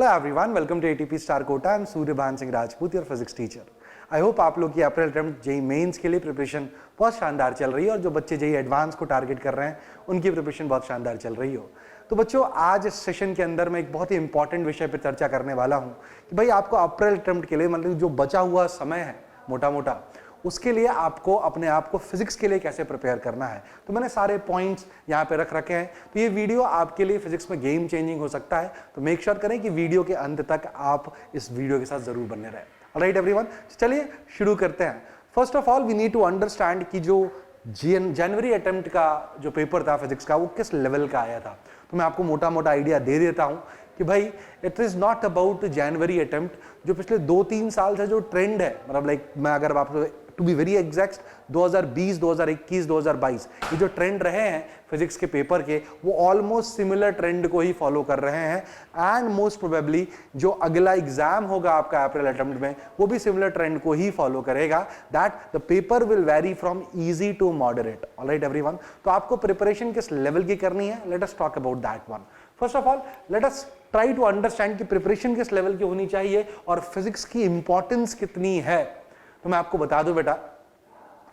Hello everyone, welcome to ATP star Kota. I am Suryabhan Singh Rajput, your physics teacher. I hope आप लोग की अप्रैल attempt JEE mains के लिए preparation बहुत शानदार चल रही है और जो बच्चे जेई एडवांस को टारगेट कर रहे हैं उनकी प्रिपरेशन बहुत शानदार चल रही हो। तो बच्चों, आज इस सेशन के अंदर मैं एक बहुत ही इंपॉर्टेंट विषय पर चर्चा करने वाला हूँ कि भाई आपको अप्रैल अटेम्प्ट के लिए मतलब जो बचा हुआ समय है मोटा मोटा, उसके लिए आपको अपने आप को फिजिक्स के लिए कैसे प्रिपेयर करना है। तो मैंने सारे पॉइंट्स यहाँ पे रख रखे हैं। तो ये वीडियो आपके लिए फिजिक्स में गेम चेंजिंग हो सकता है, तो मेक श्योर करें कि वीडियो के अंत तक आप इस वीडियो के साथ जरूर बने रहें। ऑलराइट एवरीवन, चलिए शुरू करते हैं। First of all we need to understand कि जो जनवरी अटेम्प्ट का जो पेपर था फिजिक्स का, वो किस लेवल का आया था। तो मैं आपको मोटा मोटा आइडिया दे देता हूं कि भाई it is not about January attempt. जो पिछले 2-3 साल से जो ट्रेंड है, मतलब लाइक मैं अगर आपको टू बी वेरी एग्जैक्ट 2020, 2021, 2022 ये जो ट्रेंड रहे हैं फिजिक्स के पेपर के, वो ऑलमोस्ट सिमिलर ट्रेंड को ही फॉलो कर रहे हैं। एंड मोस्ट प्रोबेबली जो अगला एग्जाम होगा आपका अप्रैल अटेम्प्ट में, वो भी सिमिलर ट्रेंड को ही फॉलो करेगा। That the paper will vary from easy to moderate. Alright everyone, तो आपको प्रिपरेशन किस लेवल की करनी है, let us talk about that one. First of all let us try to understand कि प्रिपरेशन किस लेवल की होनी चाहिए और फिजिक्स की इंपॉर्टेंस कितनी है। तो मैं आपको बता दूं बेटा,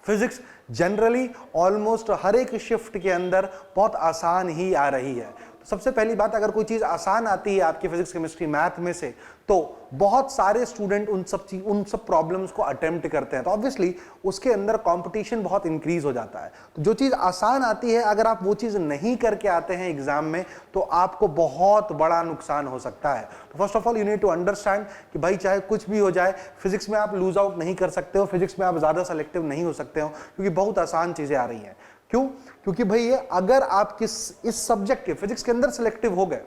फिजिक्स जनरली ऑलमोस्ट हर एक शिफ्ट के अंदर बहुत आसान ही आ रही है। तो सबसे पहली बात, अगर कोई चीज आसान आती है आपकी फिजिक्स केमिस्ट्री मैथ में से, तो बहुत सारे स्टूडेंट उन सब प्रॉब्लम्स को अटेम्प्ट करते हैं, तो ऑब्वियसली उसके अंदर कंपटीशन बहुत इंक्रीज हो जाता है। तो जो चीज आसान आती है, अगर आप वो चीज नहीं करके आते हैं एग्जाम में, तो आपको बहुत बड़ा नुकसान हो सकता है। तो first of all you need to understand कि भाई चाहे कुछ भी हो जाए, फिजिक्स में आप लूज आउट नहीं कर सकते हो, फिजिक्स में आप ज्यादा सेलेक्टिव नहीं हो सकते हो, क्योंकि बहुत आसान चीजें आ रही हैं। क्यों? क्योंकि भाई ये अगर आप इस सब्जेक्ट के फिजिक्स के अंदर सिलेक्टिव हो गए,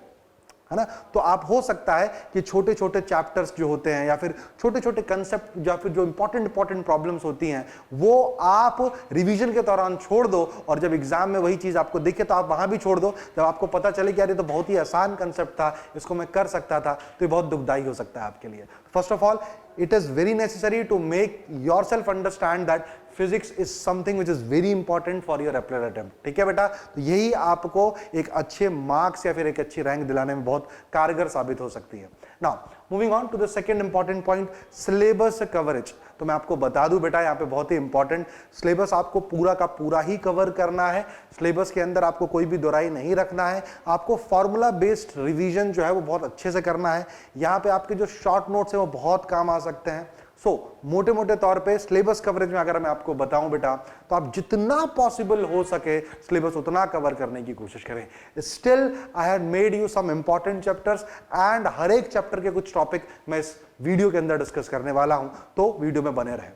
है ना, तो आप हो सकता है कि छोटे छोटे चैप्टर्स जो होते हैं या फिर छोटे छोटे कंसेप्ट या फिर जो इंपॉर्टेंट प्रॉब्लम्स होती हैं, वो आप रिवीजन के दौरान छोड़ दो और जब एग्जाम में वही चीज आपको दिखे तो आप वहां भी छोड़ दो। जब आपको पता चले कि यार ये तो बहुत ही आसान कंसेप्ट था, इसको मैं कर सकता था, तो ये बहुत दुखदाई हो सकता है आपके लिए। First of all it is very necessary to make yourself understand that physics is something which is very important for your April attempt। ठीक है बेटा, तो यही आपको एक अच्छे मार्क्स या फिर एक अच्छी रैंक दिलाने में बहुत कारगर साबित हो सकती है। Now moving on to the second important point, syllabus coverage. तो मैं आपको बता दूं बेटा, यहाँ पे बहुत ही इंपॉर्टेंट, सिलेबस आपको पूरा का पूरा ही कवर करना है। सिलेबस के अंदर आपको कोई भी दोराई नहीं रखना है। आपको फॉर्मूला बेस्ड रिवीजन जो है वो बहुत अच्छे से करना है। यहाँ पे आपके जो शॉर्ट नोट्स हैं वो बहुत काम आ सकते हैं। मोटे मोटे तौर पे सिलेबस कवरेज में अगर मैं आपको बताऊं बेटा, तो आप जितना पॉसिबल हो सके सिलेबस उतना कवर करने की कोशिश करें। Still I had made you some important chapters and हर एक चैप्टर के कुछ टॉपिक मैं इस वीडियो के अंदर डिस्कस करने वाला हूं, तो वीडियो में बने रहें।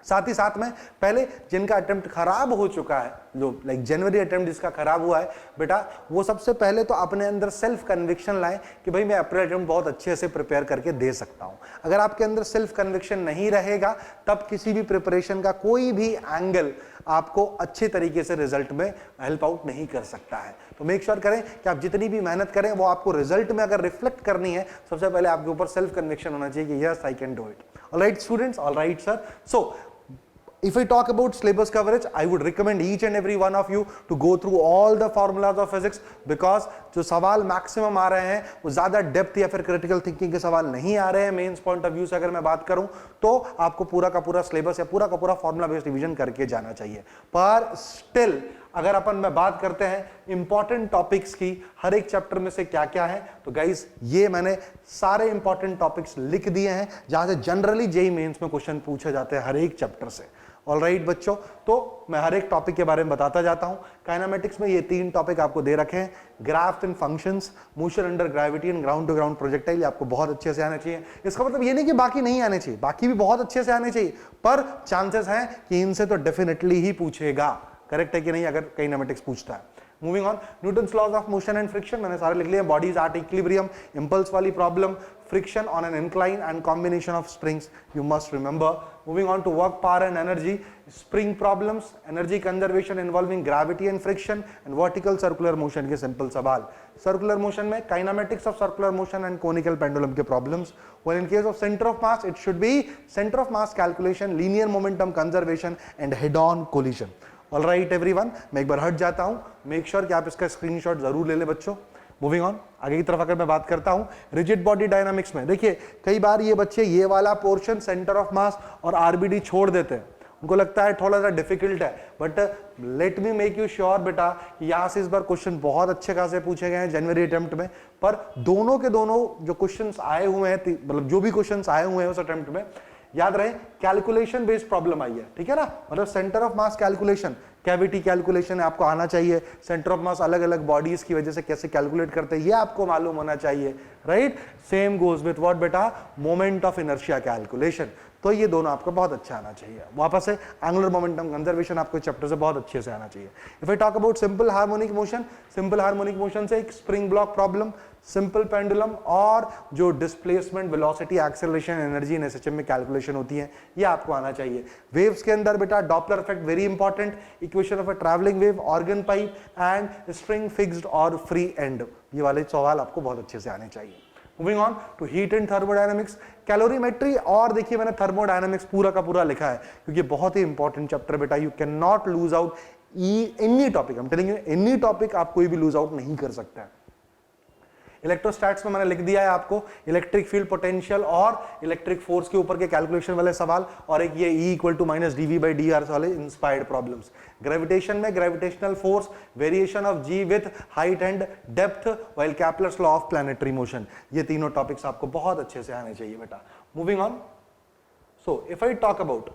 साथ ही साथ में पहले जिनका अटेम्प्ट खराब हो चुका है, जो लाइक जनवरी अटेम्प्ट जिसका खराब हुआ है बेटा, वो सबसे पहले तो अपने अंदर सेल्फ कन्विक्शन लाएं कि भाई मैं अप्रैल अटेम्प्ट बहुत अच्छे से प्रिपेयर करके दे सकता हूं। अगर आपके अंदर सेल्फ कन्विक्शन नहीं रहेगा, तब किसी भी प्रिपरेशन का कोई भी एंगल आपको अच्छे तरीके से रिजल्ट में हेल्प आउट नहीं कर सकता है। तो मेक श्योर करें कि आप जितनी भी मेहनत करें वो आपको रिजल्ट में अगर रिफ्लेक्ट करनी है, सबसे पहले आपके ऊपर सेल्फ कन्विक्शन होना चाहिए कि yes I can do it. Alright students, alright sir. So if I talk about syllabus coverage, I would recommend each and every one of you to go through all the formulas of physics, because जो सवाल maximum आ रहे हैं वो ज्यादा depth या फिर critical thinking के सवाल नहीं आ रहे हैं। मेंस पॉइंट ऑफ व्यू से अगर मैं बात करूं, तो आपको पूरा का पूरा सिलेबस या पूरा का पूरा फॉर्मुला बेस्ड रिवीजन करके जाना चाहिए। पर स्टिल अगर अपन में बात करते हैं इंपॉर्टेंट टॉपिक्स की, हर एक चैप्टर में से क्या क्या है, तो गाइस ये मैंने सारे इंपॉर्टेंट टॉपिक्स लिख दिए हैं जहां से जनरली जेईई मेंस में क्वेश्चन पूछे जाते हैं हर एक चैप्टर से। ऑलराइट बच्चों, तो मैं हर एक टॉपिक के बारे में बताता जाता हूं। काइनेमेटिक्स में ये 3 टॉपिक आपको दे रखे हैं, graphs and functions, motion under gravity and ground to ground projectile, आपको बहुत अच्छे से आने चाहिए। इसका मतलब ये नहीं कि बाकी नहीं आने चाहिए, बाकी भी बहुत अच्छे से आने चाहिए, पर चांसेस हैं कि इनसे तो डेफिनेटली ही पूछेगा। करेक्ट है कि नहीं, अगर काइनेमेटिक्स पूछता है। Moving on, Newton's laws of motion and friction मैंने सारे लिख लिए। बॉडीज एट इक्विलिब्रियम, इंपल्स वाली problem, friction on an incline and combination of springs, you must remember. Moving on to work, power and energy, spring problems, energy conservation involving gravity and friction and vertical circular motion के simple सवाल। Circular motion में kinematics of circular motion and conical pendulum के problems. When in case of centre of mass, it should be centre of mass calculation, linear momentum conservation and head on collision. Alright everyone, मैं एक बार हट जाता हूं, make sure कि आप इसका screenshot जरूर ले लें बच्चों। मूविंग ऑन, आगे की तरफ अगर मैं बात करता हूं रिजिड बॉडी डायनामिक्स में, देखिए कई बार ये बच्चे ये वाला पोर्शन सेंटर ऑफ मास और आरबीडी छोड़ देते हैं, उनको लगता है थोड़ा सा डिफिकल्ट है, but let me make you sure बेटा कि यहां से इस बार क्वेश्चन बहुत अच्छे खासे पूछे गए हैं जनवरी अटेम्प्ट में, पर दोनों के दोनों जो क्वेश्चंस आए हुए हैं, मतलब जो भी क्वेश्चंस आए हुए हैं उस अटेम्प्ट में, याद रहे कैलकुलेशन बेस्ड प्रॉब्लम आई है, ठीक है ना, मतलब centre of mass calculation, cavity calculation आपको आना चाहिए, सेंटर ऑफ मास अलग अलग बॉडीज की वजह से कैसे कैलकुलेट करते हैं ये आपको मालूम होना चाहिए, right. Same goes with what बेटा, मोमेंट ऑफ इनर्शिया कैलकुलेशन, तो ये दोनों आपको बहुत अच्छा आना चाहिए। वापस से एंगुलर मोमेंटम कंजर्वेशन आपको चैप्टर से बहुत अच्छे से आना चाहिए। If I talk about simple harmonic motion, simple harmonic motion से एक spring block problem, simple pendulum और जो displacement, velocity, acceleration, energy in SHM में कैलकुलेशन होती है ये आपको आना चाहिए। वेव्स के अंदर बेटा Doppler effect very important, equation of a travelling wave, organ pipe and string fixed और फ्री एंड, ये वाले सवाल आपको बहुत अच्छे से आने चाहिए। Moving on to heat and thermodynamics, calorimetry, और देखिए मैंने थर्मोडायनामिक्स पूरा का पूरा लिखा है क्योंकि बहुत ही इंपॉर्टेंट चैप्टर बेटा, you can not lose out any topic, हम टेलिंग यू एनी टॉपिक आप कोई भी लूज आउट नहीं कर सकता है। इलेक्ट्रोस्टैट्स में मैंने लिख दिया है आपको इलेक्ट्रिक फील्ड पोटेंशियल और इलेक्ट्रिक फोर्स के ऊपर के कैलकुलेशन वाले सवाल, और एक ये E equal to minus dV/dr वाले इंस्पायर्ड प्रॉब्लम्स। ग्रेविटेशन में gravitational force, variation of G with height and depth while Kepler's law of planetary motion, ये तीनों टॉपिक्स आपको बहुत अच्छे से आने चाहिए बेटा। Moving on, so if I talk about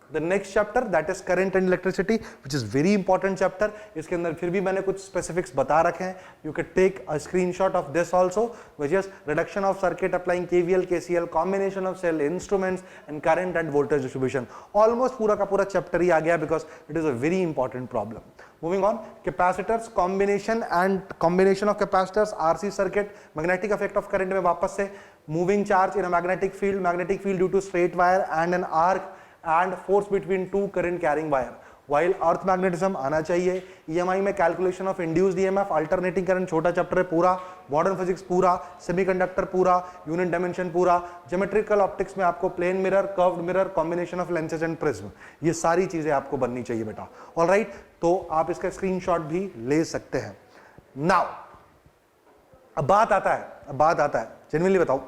the next chapter that is current and electricity which is very important chapter, इसके अंदर फिर भी मैंने कुछ specifics बता रखे हैं, you can take a screenshot of this also which is reduction of circuit applying KVL KCL, combination of cell instruments and current and voltage distribution, almost पूरा का पूरा chapter ही आ गया because it is a very important problem. Moving on, capacitors, combination and combination of capacitors, RC circuit, magnetic effect of current में वापस से moving charge in a magnetic field due to straight wire and an arc and force between two current carrying wire, while earth magnetism आना चाहिए। EMI में calculation of induced EMF, alternating current छोटा chapter है पूरा, modern physics पूरा, semiconductor पूरा, unit dimension पूरा, geometrical optics में आपको plane mirror, curved mirror, combination of lenses and prism, ये सारी चीजें आपको बननी चाहिए बेटा। ऑलराइट, तो आप इसका स्क्रीनशॉट भी ले सकते हैं। नाउ अब बात आता है जेन्युइनली बताओ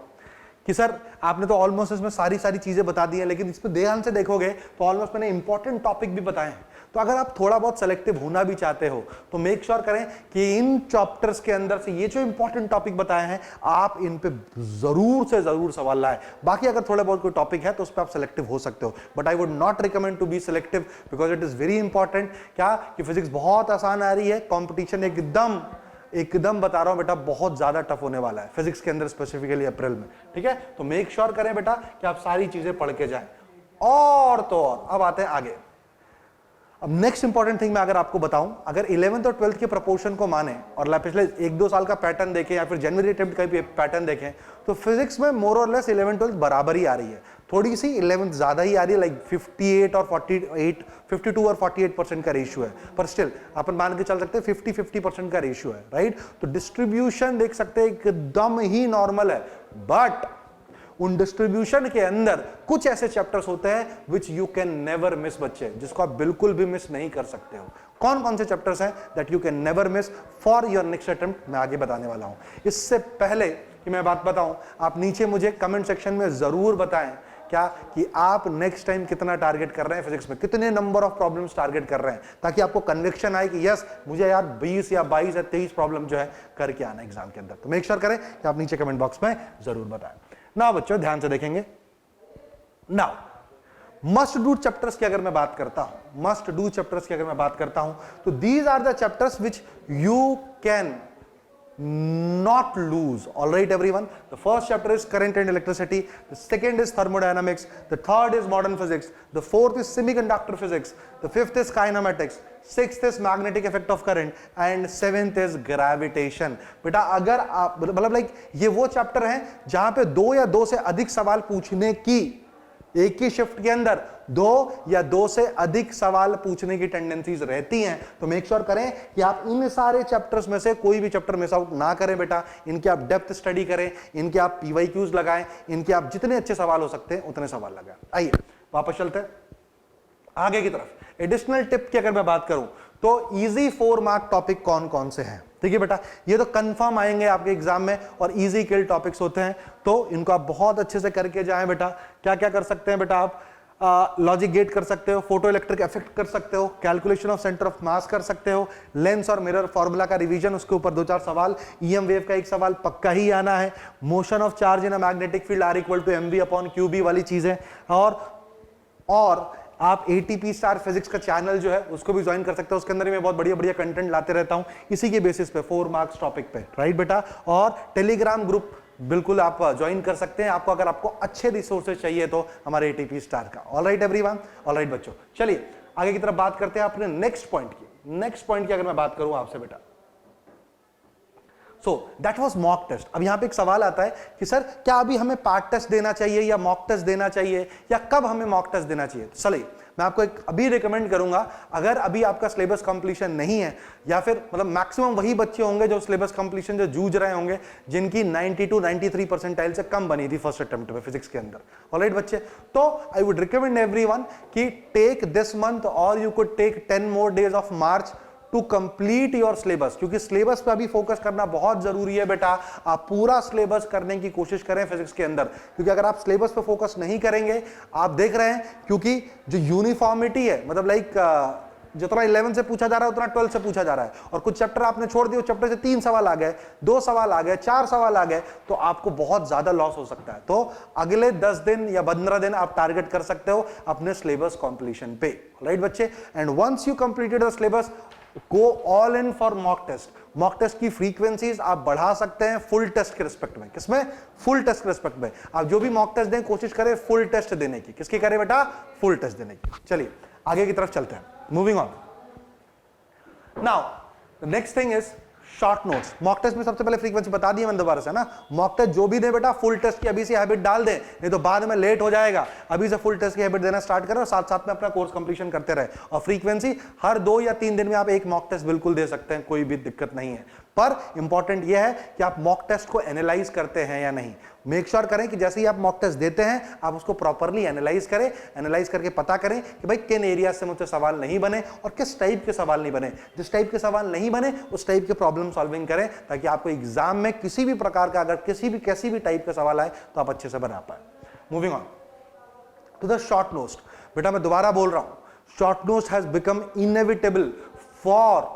कि सर आपने तो ऑलमोस्ट इसमें सारी चीजें बता दी हैं, लेकिन इस पे ध्यान से देखोगे तो ऑलमोस्ट मैंने इंपॉर्टेंट टॉपिक भी बताए हैं। तो अगर आप थोड़ा बहुत सेलेक्टिव होना भी चाहते हो तो मेक श्योर करें कि इन चैप्टर्स के अंदर से ये जो इंपॉर्टेंट टॉपिक बताए हैं आप इन पे जरूर से जरूर सवाल लाए। बाकी अगर थोड़ा बहुत कोई टॉपिक है तो उस पर आप सेलेक्टिव हो सकते हो, but I would not recommend to be selective because it is very important. क्या कि फिजिक्स बहुत आसान आ रही है, कॉम्पिटिशन एकदम बता रहा हूं बेटा बहुत ज्यादा टफ होने वाला है फिजिक्स के अंदर, स्पेसिफिकली अप्रैल में, ठीक है। तो मेक श्योर करें बेटा कि आप सारी चीजें पढ़ के जाएं। और तो और अब आते हैं आगे। अब नेक्स्ट इंपॉर्टेंट थिंग मैं अगर आपको बताऊं, अगर 11th और 12th के प्रोपोर्शन को माने और पिछले 1-2 साल का पैटर्न देखें या फिर जनवरी अटेम्प्ट का भी पैटर्न देखें तो फिजिक्स में मोर और लेस 11th 12th बराबर ही आ रही है, थोड़ी सी 11th ज्यादा ही आ रही है, लाइक 58 और 48, 52 और 48% का रेशियो है, पर स्टिल अपन मान के चल सकते हैं 50-50% का रेशियो है, राइट। तो डिस्ट्रीब्यूशन देख सकते हैं एकदम ही नॉर्मल है, बट उन डिस्ट्रीब्यूशन के अंदर कुछ ऐसे चैप्टर्स होते हैं विच यू कैन नेवर मिस बच्चे, जिसको आप बिल्कुल भी मिस नहीं कर सकते हो। कौन कौन से चैप्टर्स हैं that you can never miss for your next attempt, मैं आगे बताने वाला हूं। इससे पहले कि मैं बात बताऊं, आप नीचे मुझे कमेंट सेक्शन में जरूर बताएं क्या कि आप नेक्स्ट टाइम कितना टारगेट कर रहे हैं फिजिक्स में, कितने नंबर ऑफ प्रॉब्लम्स टारगेट कर रहे हैं, ताकि आपको कन्विक्शन आए कि यस मुझे यार 20 या 22 या 23 प्रॉब्लम जो है करके आना एग्जाम के अंदर। तो मेक श्योर करें कि आप नीचे कमेंट बॉक्स में जरूर बताएं। ना बच्चों ध्यान से देखेंगे, नाउ मस्ट डू चैप्टर्स की अगर मैं बात करता हूं, तो these are the chapters which you can not lose. All right everyone, the first chapter is current and electricity, the second is thermodynamics, the third is modern physics, the fourth is semiconductor physics, the fifth is kinematics, sixth is magnetic effect of current and seventh is gravitation। बेटा अगर आप मतलब like ये वो chapter हैं जहां पे 2 या 2 से अधिक सवाल पूछने की, एक ही शिफ्ट के अंदर 2 या 2 से अधिक सवाल पूछने की टेंडेंसीज रहती हैं। तो मेक श्योर करें कि आप इन सारे चैप्टर्स में से कोई भी चैप्टर मिस आउट ना करें बेटा, इनके आप डेप्थ स्टडी करें, इनके आप PYQs लगाएं, इनके आप जितने अच्छे सवाल हो सकते हैं उतने सवाल लगाएं। आइए वापस चलते हैं आगे की तरफ। एडिशनल टिप की अगर मैं बात करूं तो इजी 4 मार्क टॉपिक कौन कौन से हैं? ठीक है बेटा, ये तो कंफर्म आएंगे आपके एग्जाम में और इजी किल टॉपिक्स होते हैं, तो इनको आप बहुत अच्छे से करके जाएं बेटा। क्या क्या कर सकते हैं बेटा आप? लॉजिक गेट कर सकते हो, फोटो इलेक्ट्रिक इफेक्ट कर सकते हो, calculation of centre of mass कर सकते हो, लेंस और मिरर फॉर्मूला का रिवीजन, उसके ऊपर 2-4 सवाल, ईएम वेव का एक सवाल पक्का ही आना है, motion of charge in a magnetic field r equal to mv upon qB वाली चीजें, और आप एटीपी स्टार फिजिक्स का चैनल जो है उसको भी ज्वाइन कर सकते हो, उसके अंदर मैं बहुत बढ़िया बढ़िया कंटेंट लाते रहता हूं इसी के बेसिस पे 4 मार्क्स टॉपिक पे, राइट बेटा। और टेलीग्राम ग्रुप बिल्कुल आप ज्वाइन कर सकते हैं, आपको अगर आपको अच्छे रिसोर्सेज चाहिए तो हमारे एटीपी स्टार का। ऑलराइट एवरीवन, ऑलराइट बच्चों, चलिए आगे की तरफ बात करते हैं अपने नेक्स्ट पॉइंट की। नेक्स्ट पॉइंट की अगर मैं बात करूं आपसे बेटा, so that was mock test. अब यहां पे एक सवाल आता है कि सर क्या अभी हमें पार्ट टेस्ट देना चाहिए या मॉक टेस्ट देना चाहिए, या कब हमें मॉक टेस्ट देना चाहिए? तो चलिए मैं आपको एक अभी रिकमेंड करूंगा, अगर अभी आपका सिलेबस कंप्लीशन नहीं है, या फिर मतलब मैक्सिमम वही बच्चे होंगे जो सिलेबस कंप्लीशन जो जूझ रहे होंगे, जिनकी 90 to 93 परसेंटाइल से कम बनी थी फर्स्ट अटेम्प्ट में फिजिक्स के अंदर, ऑलराइट बच्चे, तो आई वुड रिकमेंड एवरीवन कि टेक दिस मंथ और you could take 10 more days of March to complete your syllabus, क्योंकि सिलेबस पे अभी फोकस करना बहुत जरूरी है बेटा। आप पूरा सिलेबस करने की कोशिश करें फिजिक्स के अंदर, क्योंकि अगर आप सिलेबस पे फोकस नहीं करेंगे, आप देख रहे हैं क्योंकि जो यूनिफॉर्मिटी है, मतलब लाइक जितना 11 से पूछा जा रहा है उतना 12 से पूछा जा रहा है, और कुछ चैप्टर आपने छोड़ दिए, चैप्टर से 3 सवाल आ गए, 2 सवाल आ गए, 4 सवाल आ गए, तो आपको बहुत ज्यादा लॉस हो सकता है। तो अगले 10 दिन या 15 दिन आप टारगेट कर सकते हो अपने सिलेबस कंप्लीशन पे, राइट बच्चे। And once you completed the syllabus, go all in for mock test. Mock test की फ्रीक्वेंसीज आप बढ़ा सकते हैं फुल टेस्ट के रिस्पेक्ट में। किसमें? फुल टेस्ट के रिस्पेक्ट में। आप जो भी मॉक टेस्ट दें कोशिश करें फुल टेस्ट देने की। किसकी करें बेटा? फुल टेस्ट देने की। चलिए आगे की तरफ चलते हैं, moving on. Now the next thing is short notes. Mock test में सबसे पहले फ्रीक्वेंसी बता दी मैंने दोबारा से ना, मॉक टेस्ट जो भी दे बेटा फुल टेस्ट की अभी से हैबिट डाल दे, नहीं तो बाद में लेट हो जाएगा। अभी से फुल टेस्ट की हैबिट देना स्टार्ट करें और साथ साथ में अपना कोर्स कंप्लीशन करते रहे। और फ्रीक्वेंसी हर 2 या 3 दिन में आप एक मॉक टेस्ट बिल्कुल दे सकते हैं, कोई भी दिक्कत नहीं है। पर इंपॉर्टेंट यह है कि आप मॉक टेस्ट को एनालाइज करते हैं या नहीं। मेक श्योर करें कि जैसे ही आप मॉक टेस्ट देते हैं आप उसको प्रॉपर्ली एनालाइज करें, एनालाइज करके पता करें कि भाई किन एरिया से मुझसे सवाल नहीं बने और किस टाइप के सवाल नहीं बने। जिस टाइप के सवाल नहीं बने उस टाइप के प्रॉब्लम सॉल्विंग करें, ताकि आपको एग्जाम में किसी भी प्रकार का अगर कैसी भी टाइप का सवाल आए तो आप अच्छे से बना पाए। Moving on to the short notes. बेटा मैं दोबारा बोल रहा हूं, short notes has become inevitable for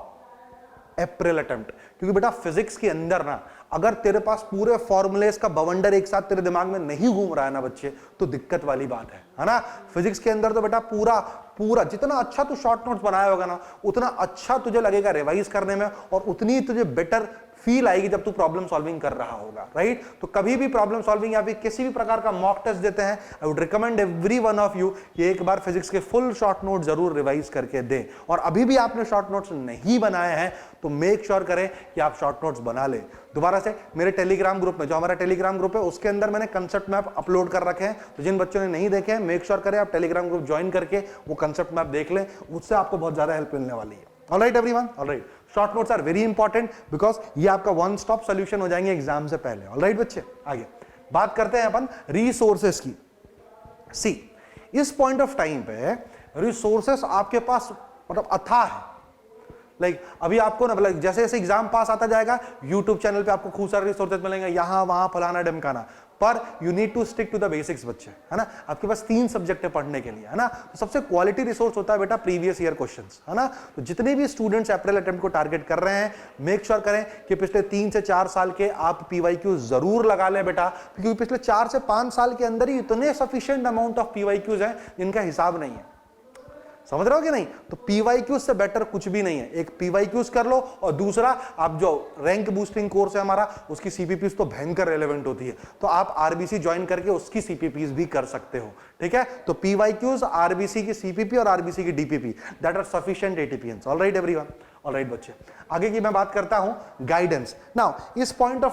April attempt, क्योंकि बेटा फिजिक्स के अंदर ना अगर तेरे पास पूरे फॉर्मूलेस का बवंडर एक साथ तेरे दिमाग में नहीं घूम रहा है ना बच्चे, तो दिक्कत वाली बात है ना। फिजिक्स के अंदर तो बेटा पूरा जितना अच्छा तू शॉर्ट नोट्स बनाया होगा ना, उतना अच्छा तुझे लगेगा रिवाइज करने में, और उतनी तुझे बेटर फील आएगी जब तू प्रॉब्लम सॉल्विंग कर रहा होगा, राइट। तो कभी भी प्रॉब्लम सॉल्विंग या फिर किसी भी प्रकार का मॉक टेस्ट देते हैं, आई would recommend every one of you कि एक बार फिजिक्स के फुल शॉर्ट नोट जरूर रिवाइज करके दें। और अभी भी आपने शॉर्ट नोट्स नहीं बनाए हैं तो मेक श्योर करें कि आप शॉर्ट नोट्स बना लें। दोबारा से मेरे टेलीग्राम ग्रुप में, जो हमारा टेलीग्राम ग्रुप है उसके अंदर मैंने कंसेप्ट मैप अपलोड कर रखे हैं, तो जिन बच्चों ने नहीं देखे हैं मेक श्योर करें आप टेलीग्राम ग्रुप ज्वाइन करके वो कंसेप्ट मैप देख लें, उससे आपको बहुत ज्यादा हेल्प मिलने वाली है। Alright everyone, alright. Short notes are very important because ये आपका वन स्टॉप सोल्यूशन हो जाएंगे एग्जाम से पहले। ऑलराइट बच्चे, आगे बात करते हैं अपन रिसोर्सेस की। सी, इस पॉइंट ऑफ टाइम पे रिसोर्सेस आपके पास मतलब अथाह है। लाइक अभी आपको ना मतलब जैसे जैसे एग्जाम पास आता जाएगा यूट्यूब चैनल पे आपको खूब सारे रिसोर्सेज मिलेंगे, यहां वहां फलाना ढमकाना, पर you need to stick to the basics बच्चे, है ना। आपके पास 3 सब्जेक्ट है पढ़ने के लिए, है ना। तो सबसे क्वालिटी रिसोर्स होता है बेटा प्रीवियस ईयर क्वेश्चंस, है ना। तो जितने भी स्टूडेंट्स अप्रैल अटेम्प्ट को टारगेट कर रहे हैं, मेक श्योर करें कि पिछले 3 से 4 साल के आप पीवाईक्यू जरूर लगा लें बेटा, क्योंकि पिछले 4 से 5 साल के अंदर ही इतने सफिशिएंट अमाउंट ऑफ पीवाईक्यूज हैं जिनका हिसाब नहीं है। समझ रहे हो कि नहीं। तो पीवाईक्यूज से बेटर कुछ भी नहीं है। एक पीवाईक्यूज कर लो और दूसरा आप जो रैंक बूस्टिंग कोर्स है हमारा, उसकी सीपीपीज तो भयंकर रेलेवेंट होती है, तो आप आरबीसी ज्वाइन करके उसकी सीपीपीज भी कर सकते हो, ठीक है। तो पीवाईक्यूज, आरबीसी की सीपीपी और आरबीसी की DPP, that are sufficient attempts. Alright everyone, alright बच्चे, आगे की मैं बात करता हूं गाइडेंस। नाउ इस पॉइंट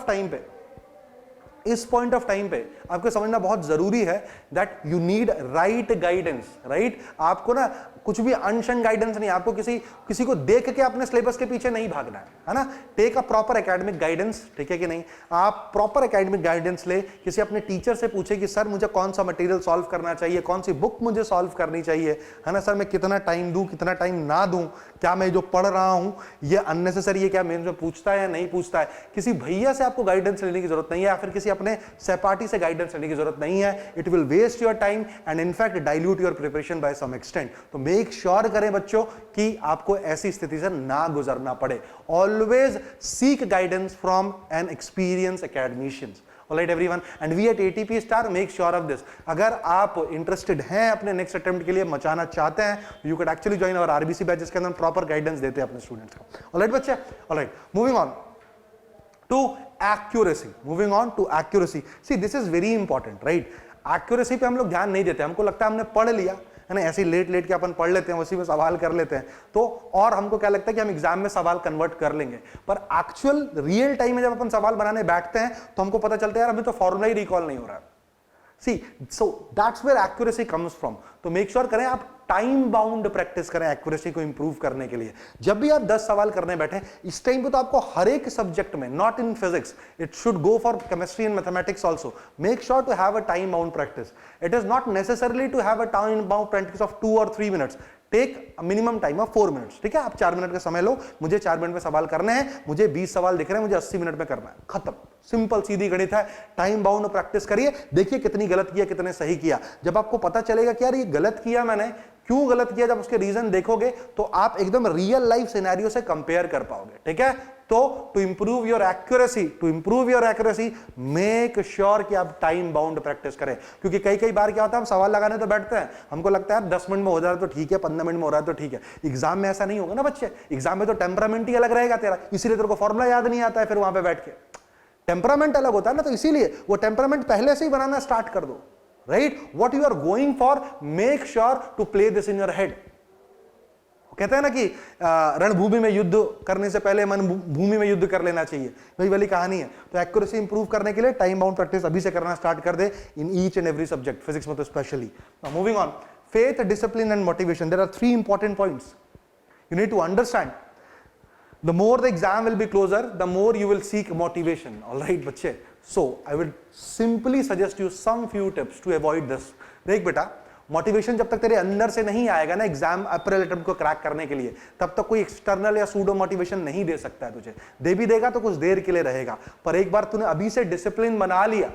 ऑफ टाइम पे आपको समझना बहुत जरूरी है that you need right guidance, right. आपको ना कुछ भी अनशन गाइडेंस नहीं, आपको किसी को देख के अपने सिलेबस के पीछे नहीं भागना है ना। Take a proper academic guidance, ठीक है कि नहीं। आप प्रॉपर एकेडमिक गाइडेंस ले, किसी अपने टीचर से पूछे कि सर मुझे कौन सा मटेरियल सॉल्व करना चाहिए, कौन सी बुक मुझे सॉल्व करनी चाहिए, है ना सर, मैं कितना टाइम दूं कितना टाइम ना दूं, क्या मैं जो पढ़ रहा हूं ये अननेसेसरी है, क्या मेरे में पूछता है या नहीं पूछता है। किसी भैया से आपको गाइडेंस लेने की जरूरत नहीं है, या फिर किसी अपने सहपाठी से गाइडेंस लेने की जरूरत नहीं है। It will waste your time and in fact dilute your preparation by some extent. तो मेक श्योर करें बच्चों कि आपको ऐसी स्थिति से ना गुजरना पड़े। Always seek guidance from an experience academician. Alright everyone, and we at ATP Star make sure of this. अगर आप इंटरेस्टेड हैं अपने नेक्स्ट अटेम्प्ट के लिए, मचाना चाहते हैं, you can actually join our RBC batch, जिसके अंदर प्रॉपर गाइडेंस देते हैं अपने स्टूडेंट्स को। ऑलराइट बच्चे, alright, moving on to accuracy. Moving on to accuracy, see this is very important, right. Accuracy पे हम लोग ध्यान नहीं देते, हमको लगता है हमने पढ़ लिया है ना, ऐसे लेट लेट के अपन पढ़ लेते हैं, उसी में सवाल कर लेते हैं, तो और हमको क्या लगता है कि हम एग्जाम में सवाल कन्वर्ट कर लेंगे। पर एक्चुअल रियल टाइम में जब अपन सवाल बनाने बैठते हैं तो हमको पता चलता है यार अभी तो फॉर्मूला ही रिकॉल नहीं हो रहा है। See so that's where accuracy comes from. तो मेक श्योर करें आप टाइम बाउंड प्रैक्टिस करें एक्यूरेसी को इंप्रूव करने के लिए। जब भी आप 10 सवाल करने बैठे इस टाइम पे तो आपको हर एक सब्जेक्ट में, not in physics, it should go for chemistry and mathematics also, make sure to have a time bound practice. It is not necessarily to have a time bound practice of 2 or 3 minutes, take minimum time of 4 minutes. ठीक है, आप 4 minute का समय लो, मुझे 4 minute में सवाल करने हैं, मुझे 20 सवाल दिख रहे हैं, मुझे 80 मिनट में करना है, खत्म। सिंपल सीधी गणित है। टाइम बाउंड प्रैक्टिस करिए, देखिए कितनी गलत किया कितने सही किया। जब आपको पता चलेगा कि यार ये गलत किया मैंने, क्यों गलत किया, जब उसके रीजन देखोगे तो आप एकदम रियल लाइफ सिनेरियो से कंपेयर कर पाओगे। ठीक है, तो to improve your accuracy make sure कि आप टाइम बाउंड प्रैक्टिस करें। क्योंकि कई बार क्या होता है, हम सवाल लगाने तो बैठते हैं, हमको लगता है यार 10 मिनट में हो जा रहा है तो ठीक है, 15 मिनट में हो रहा है तो ठीक है। एग्जाम में ऐसा नहीं होगा ना बच्चे, एग्जाम में तो टेम्परामेंट ही अलग रहेगा तेरा, इसीलिए तेरे को फॉर्मूला याद नहीं आता है फिर वहां पे बैठ के। टेम्परामेंट अलग होता है ना, तो इसीलिए वो टेम्परामेंट पहले से ही बनाना स्टार्ट कर दो, right. What you are going for, make sure to play this in your head. कहते हैं ना कि रणभूमि में युद्ध करने से पहले मन भूमि में युद्ध कर लेना चाहिए, वही वाली कहानी है। तो एक्यूरेसी इंप्रूव करने के लिए टाइम बाउंड प्रैक्टिस अभी से करना स्टार्ट कर दे in each and every subject, physics में तो specially. Moving on, faith, discipline and motivation, there are 3 important points you need to understand. The more the exam will be closer, the more you will seek motivation. All right, बच्चे. So I will simply suggest you some few tips to avoid this. देख बेटा, motivation जब तक तेरे अंदर से नहीं आएगा ना एग्जाम अप्रैल अटेम्प्ट को क्रैक करने के लिए, तब तक कोई एक्सटर्नल या सूडो मोटिवेशन नहीं दे सकता है तुझे। दे भी देगा तो कुछ देर के लिए रहेगा, पर एक बार तूने अभी से डिसिप्लिन बना लिया,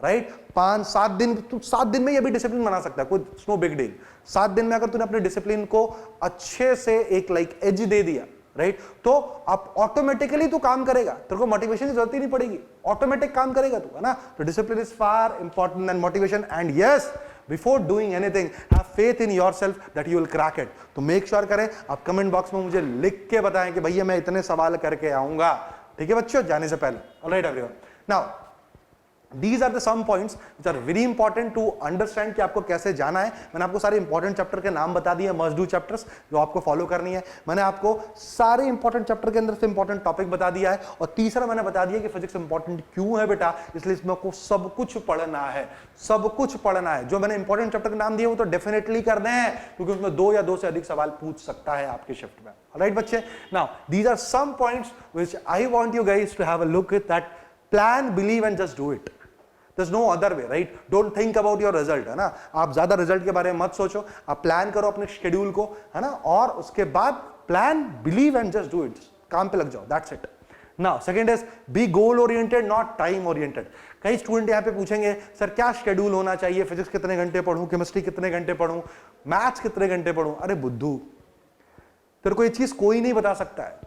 राइट, 5-7 दिन, तू 7 दिन में ये भी डिसिप्लिन बना सकता है, कोई नो बिग डील। 7 दिन में अगर तूने अपने डिसिप्लिन को अच्छे से एक एज दे दिया, राइट, तो आप ऑटोमेटिकली तू काम करेगा, तेरे को मोटिवेशन की जरूरत ही नहीं पड़ेगी, ऑटोमेटिक काम करेगा तू, है ना। तो discipline is far important than motivation. And yes, before doing anything have faith in yourself that you will crack it. तो मेक श्योर करें आप कमेंट बॉक्स में मुझे लिख के बताएं कि भैया मैं इतने सवाल करके आऊंगा। ठीक है बच्चों, जाने से पहले। Alright everyone, now These are the some points which are very important to understand कि आपको कैसे जाना है। मैंने आपको सारे इंपॉर्टेंट चैप्टर के नाम बता दिए, मस्ट डू चैप्टर्स जो आपको फॉलो करनी है। मैंने आपको सारे इंपॉर्टेंट चैप्टर के अंदर से इंपॉर्टेंट टॉपिक बता दिया है। और तीसरा मैंने बता दिया कि फिजिक्स इंपॉर्टेंट क्यों है बेटा, इसलिए इसमें आपको सब कुछ पढ़ना है, सब कुछ पढ़ना है। जो मैंने इंपॉर्टेंट चैप्टर के नाम दिए वो तो डेफिनेटली करने हैं, क्योंकि उसमें 2 या 2 से अधिक सवाल पूछ सकता है आपके शिफ्ट में। ऑलराइट बच्चे, now these are some points which I want you guys to have a look at, that plan, believe and just do it. There's no other way, right? Don't think about your result, है ना। आप ज्यादा result के बारे में मत सोचो, आप प्लान करो अपने शेड्यूल को, है ना, और उसके बाद plan, believe and just do it, काम पे लग जाओ, that's it. Now second is be goal oriented not time oriented. कई स्टूडेंट यहाँ पे पूछेंगे सर क्या शेड्यूल होना चाहिए, फिजिक्स कितने घंटे पढ़ूं, केमिस्ट्री कितने घंटे पढ़ूं, मैथ्स कितने घंटे पढ़ूं। अरे बुद्धू, तेरे को ये चीज कोई नहीं बता सकता है,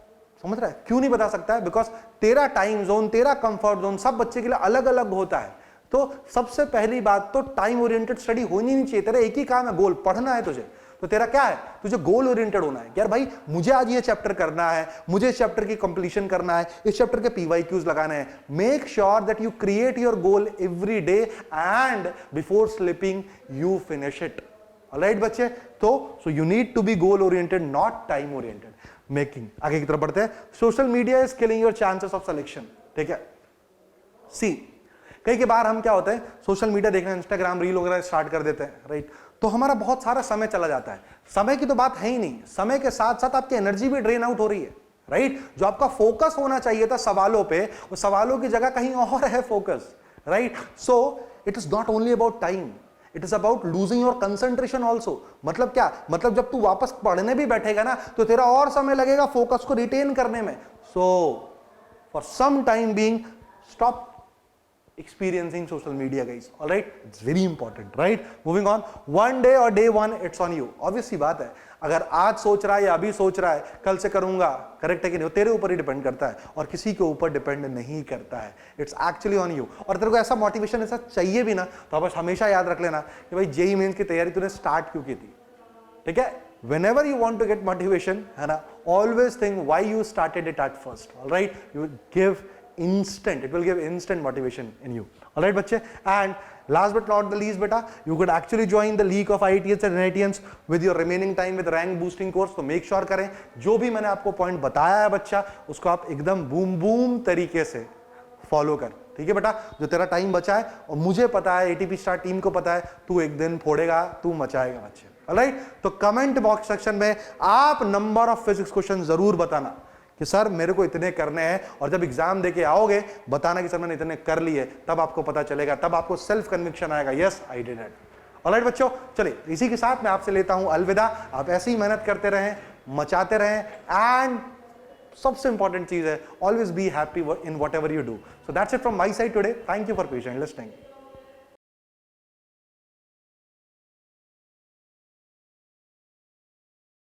समझ रहा है? क्यों नहीं बता सकता है? बिकॉज तेरा टाइम जोन, तेरा कंफर्ट जोन सब बच्चे के लिए अलग अलग होता है। तो सबसे पहली बात तो टाइम ओरिएंटेड स्टडी होनी नहीं चाहिए। तेरा एक ही काम है, गोल, पढ़ना है तुझे। तो तेरा क्या है, तुझे गोल ओरिएंटेड होना है। यार भाई मुझे आज ये चैप्टर करना है, मुझे इस चैप्टर की कंप्लीशन करना है, इस चैप्टर के PYQs लगाने हैं। Make sure that you create your goal every day and before sleeping you finish it. Alright बच्चे, तो so you need to be goal oriented not time oriented. Making, आगे की तरफ बढ़ते हैं। Social media is killing your chances of selection. ठीक है, see कई बार हम क्या होता है, सोशल मीडिया देखना, इंस्टाग्राम रील वगैरह स्टार्ट कर देते हैं, राइट, तो हमारा बहुत सारा समय चला जाता है। समय की तो बात है ही नहीं, समय के साथ साथ आपकी एनर्जी भी ड्रेन आउट हो रही है, राइट। जो आपका फोकस होना चाहिए था सवालों पे, वो सवालों की जगह कहीं और है focus, right. So it is not only about time, it is about losing your concentration also. मतलब क्या, मतलब जब तू वापस पढ़ने भी बैठेगा ना तो तेरा और समय लगेगा फोकस को रिटेन करने में। So for some time being stop experiencing social media, guys. All right, it's very important, right? Moving on, one day or day one, it's on you. Obvious सी बात है, अगर आज सोच रहा है या अभी सोच रहा है कल से करूंगा, करेक्ट है कि नहीं, तेरे ऊपर ही डिपेंड करता है और किसी के ऊपर डिपेंड नहीं करता है। It's actually on you. और तेरे को ऐसा मोटिवेशन ऐसा चाहिए भी ना तो बस हमेशा याद रख लेना कि भाई जेईई मेंस की तैयारी तूने स्टार्ट क्यों की थी, ठीक है? Whenever you want to get motivation, है ना, always think why you started it at first. All right, you will give instant, it will give instant motivation in you. All right बच्चे, and last but not the least बेटा, you could actually join the league of IITians and NITians with your remaining time with rank boosting course. तो make sure करें जो भी मैंने आपको point बताया है बच्चा उसको आप एकदम बूम बूम तरीके से फॉलो कर, ठीक है बेटा? जो तेरा टाइम बचा है और मुझे पता है एटीपी स्टार टीम को पता है तू एक दिन फोड़ेगा, तू मचाएगा बच्चे। ऑलराइट, तो कमेंट बॉक्स सेक्शन में आप नंबर ऑफ फिजिक्स क्वेश्चन जरूर बताना कि सर मेरे को इतने करने हैं, और जब एग्जाम देके आओगे बताना कि सर मैंने इतने कर लिए, तब आपको पता चलेगा, तब आपको सेल्फ कन्विक्शन आएगा, yes I did it. Alright बच्चों, चलिए इसी के साथ मैं आपसे लेता हूं अलविदा। आप ऐसे ही मेहनत करते रहें, मचाते रहें, एंड सबसे इंपॉर्टेंट चीज है always be happy in whatever you do. So that's it from my side today. Thank you for patient listening.